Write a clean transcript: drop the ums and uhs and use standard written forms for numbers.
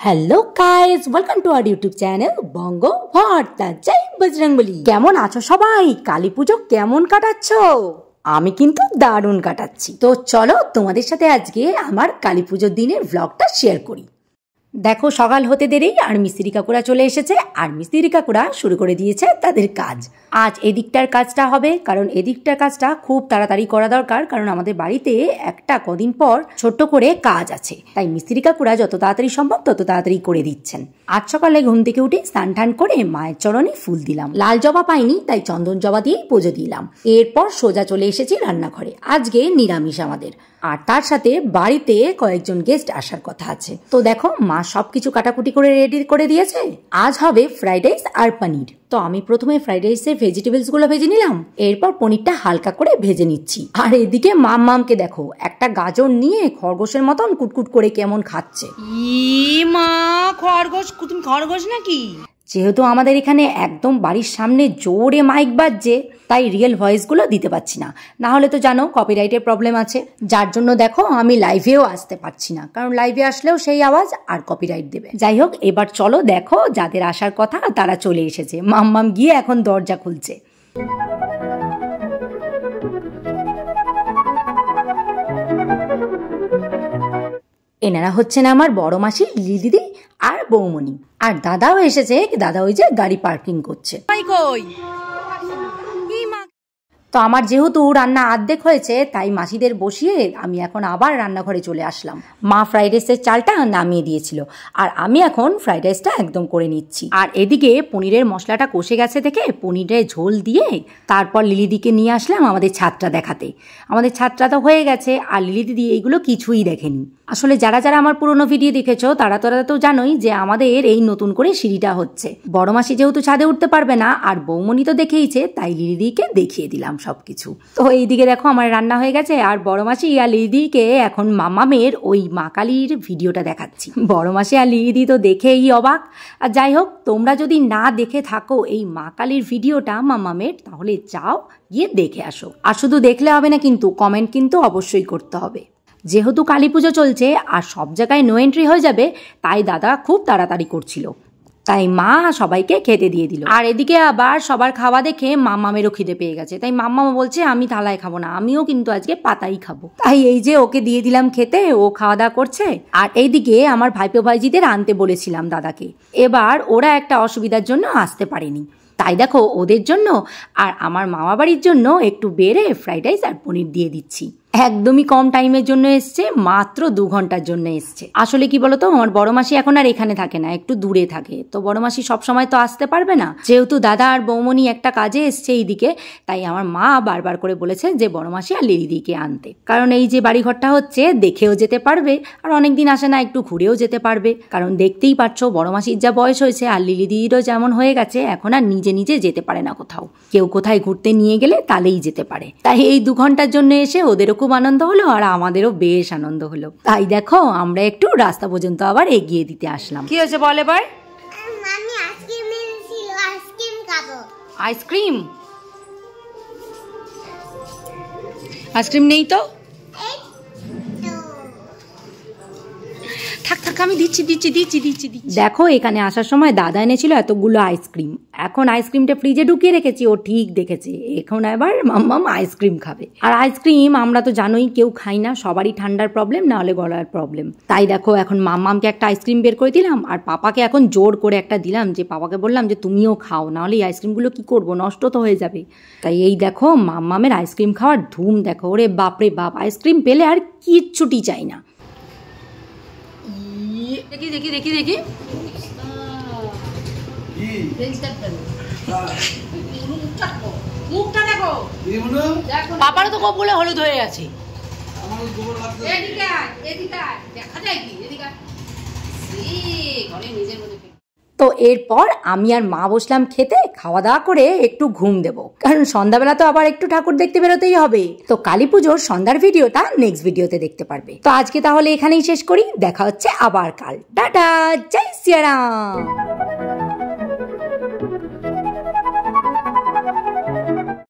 Hello guys, welcome to our YouTube channel Banga Bharta. জয় বজরংবলী। কেমন আছো সবাই? কালী পুজো কেমন কাটাচ্ছ? আমি কিন্তু দারুণ কাটাচ্ছি। তো চলো তোমাদের সাথে আজকে আমার কালী পুজোর দিনের ব্লগটা শেয়ার করি। দেখো, সকাল হতে দেরি আর মিস্ত্রি কাকুরা চলে এসেছে, আর মিস্ত্রি কাকুরা শুরু করে দিয়েছে তাদের কাজ। আজ এদিকটার কাজটা হবে, কারণ এদিকটার কাজটা খুব তাড়াতাড়ি করা দরকার, কারণ আমাদের বাড়িতে একটা কদিন পর ছোট্ট করে কাজ আছে। তাই মিস্ত্রি কাকুরা যত তাড়াতাড়ি সম্ভব তত তাড়াতাড়ি করে দিচ্ছেন। আজ সকালে ঘুম থেকে উঠে স্নান টান করে মায়ের চরণে ফুল দিলাম। লাল জবা পাইনি, তাই চন্দন জবা দিয়েই পুজো দিলাম। এরপর সোজা চলে এসেছি রান্নাঘরে। আজকে নিরামিষ আমাদের, আর তার সাথে বাড়িতে কয়েকজন গেস্ট আসার কথা আছে। তো দেখো, মা সবকিছু কাটাকুটি করে রেডি করে দিয়েছে। আজ হবে ফ্রাইড রাইস আর পনির। তো আমি প্রথমে ফ্রাইড রাইসের ভেজিটেবলস গুলো ভেজে নিলাম, এরপর পনিরটা হালকা করে ভেজে নিচ্ছি। আর এদিকে মামকে দেখো, একটা গাজর নিয়ে খরগোশের মতন কুটকুট করে কেমন খাচ্ছে। মা, খরগোশ? তুমি খরগোশ নাকি? যেহেতু আমাদের এখানে একদম বাড়ির সামনে জোরে মাইক বাজছে, তাই রিয়েল ভয়েসগুলো দিতে পারছি না। না হলে তো জানো কপিরাইটের প্রবলেম আছে, যার জন্য দেখো আমি লাইভেও আসতে পারছি না, কারণ লাইভে আসলেও সেই আওয়াজ আর কপিরাইট দেবে। যাই হোক, এবার চলো দেখো, যাদের আসার কথা তারা চলে এসেছে। মাম্মাম গিয়ে এখন দরজা খুলছে। এনারা হচ্ছেন আমার বড় মাসি লিলি দিদি আর বৌমনি, আর দাদাও এসেছে। দাদা ওই যে গাড়ি পার্কিং করছে। তো আমার যেহেতু রান্না অর্ধেক হয়েছে, তাই মাসিদের বসিয়ে আমি এখন আবার রান্নাঘরে চলে আসলাম। মা ফ্রাইড রাইসের চালটা নামিয়ে দিয়েছিল, আর আমি এখন ফ্রাইড রাইসটা একদম করে নিচ্ছি। আর এদিকে পনিরের মশলাটা কষে গেছে থেকে পনিরের ঝোল দিয়ে তারপর লিলিদিকে নিয়ে আসলাম আমাদের ছাদটা দেখাতে। আমাদের ছাদটা তো হয়ে গেছে, আর লিলি দিদি এইগুলো কিছুই দেখেনি। আসলে যারা যারা আমার পুরোনো ভিডিও দেখেছো তারা তো জানোই যে আমাদের এই নতুন করে সিঁড়িটা হচ্ছে। বড় মাসি যেহেতু ছাদে উঠতে পারবে না, আর বৌমনি তো দেখেইছে, তাই লিলিদিকে দেখিয়ে দিলাম সবকিছু। তো এইদিকে দেখো আমার রান্না হয়ে গেছে, আর বড় মাসি আর লিলিদিকে এখন মামামের ওই মা কালীর ভিডিওটা দেখাচ্ছি। বড় মাসি আর লিলিদি তো দেখেই অবাক। আর যাই হোক, তোমরা যদি না দেখে থাকো এই মা কালীর ভিডিওটা মামামের, তাহলে যাও গিয়ে দেখে আসো। আর শুধু দেখলে হবে না কিন্তু, কমেন্ট কিন্তু অবশ্যই করতে হবে। যেহেতু কালী পুজো চলছে আর সব জায়গায় নো এন্ট্রি হয়ে যাবে, তাই দাদা খুব তাড়াতাড়ি করছিল, তাই মা সবাইকে খেতে দিয়ে দিল। আর এদিকে আবার সবার খাওয়া দেখে মাম্মামেরও খিদে পেয়ে গেছে, তাই মাম্মা বলছে আমি থালায় খাবো না, আমিও কিন্তু আজকে পাতাই খাবো। তাই এই যে ওকে দিয়ে দিলাম খেতে, ও খাওয়া দাওয়া করছে। আর এইদিকে আমার ভাইপো ভাইজিদের আনতে বলেছিলাম দাদাকে, এবার ওরা একটা অসুবিধার জন্য আসতে পারেনি, তাই দেখো ওদের জন্য আর আমার মামা বাড়ির জন্য একটু বেড়ে ফ্রাইড রাইস আর পনির দিয়ে দিচ্ছি। একদমই কম টাইমের জন্য এসছে, মাত্র 2 ঘন্টার জন্য এসছে। আসলে কি বলতো, আমার বড় মাসি এখন আর এখানে থাকে না, একটু দূরে থাকে। তো বড় মাসি সবসময় তো আসতে পারবে না, যেহেতু দাদা আর বৌমনি একটা কাজে এসছে এইদিকে, তাই আমার মা বারবার করে বলেছে যে বড় মাসি আর লিলিদিকে আনতে, কারণ এই যে বাড়িঘরটা হচ্ছে দেখেও যেতে পারবে, আর অনেকদিন আসে না, একটু ঘুরেও যেতে পারবে। কারণ দেখতেই পাচ্ছ বড় মাসির যা বয়স হয়েছে, আর লিলিদিরও যেমন হয়ে গেছে, এখন আর নিজে নিজে যেতে পারে না কোথাও। কেউ কোথায় ঘুরতে নিয়ে গেলে তাহলেই যেতে পারে। তাই এই 2 ঘন্টার জন্য এসে ওদেরও খুব আনন্দ হলো, আর আমাদেরও বেশ আনন্দ হলো। তাই দেখো আমরা একটু রাস্তা পর্যন্ত আবার এগিয়ে দিতে আসলাম। কি হয়েছে বল এবার? মামি আইসক্রিম এনেছিল, আইসক্রিম খাবো। আইসক্রিম? আইসক্রিম নেই তো? থাক থাক, আমি দিচ্ছি। দেখো, এখানে আসার সময় দাদা এনেছিল এতগুলো আইসক্রিম। এখন আইসক্রিমটা ফ্রিজে ঢুকিয়ে রেখেছি, ও ঠিক দেখেছে। এখন এবার মাম্মাম আইসক্রিম খাবে। আর আইসক্রিম আমরা তো জানোই কেউ খাই না, সবারই ঠান্ডার প্রবলেম, না হলে গলার প্রবলেম। তাই দেখো এখন মাম্মামকে একটা আইসক্রিম বের করে দিলাম, আর পাপাকে এখন জোর করে একটা দিলাম, যে পাপাকে বললাম যে তুমিও খাও, না হলে এই আইসক্রিমগুলো কি করবো, নষ্ট তো হয়ে যাবে। তাই এই দেখো মাম্মামের আইসক্রিম খাওয়ার ধুম দেখো। ওরে বাপরে বাপ, আইসক্রিম পেলে আর কিচ্ছুটি চাই না। দেখি মুখটা দেখো। পাপারও তো কপালে হলুদ হয়ে আছে। তো এরপর আমি আর মা বসলাম খেতে। খাওয়া দাওয়া করে একটু ঘুম দেবো, কারণ সন্ধ্যাবেলা তো আবার একটু ঠাকুর দেখতে বেরোতেই হবে। তো কালী পুজোর সন্ধ্যার ভিডিওটা নেক্সট ভিডিওতে দেখতে পারবে। তো আজকে তাহলে এখানেই শেষ করি, দেখা হচ্ছে আবার কাল। টাটা, জয় শ্রীরাম।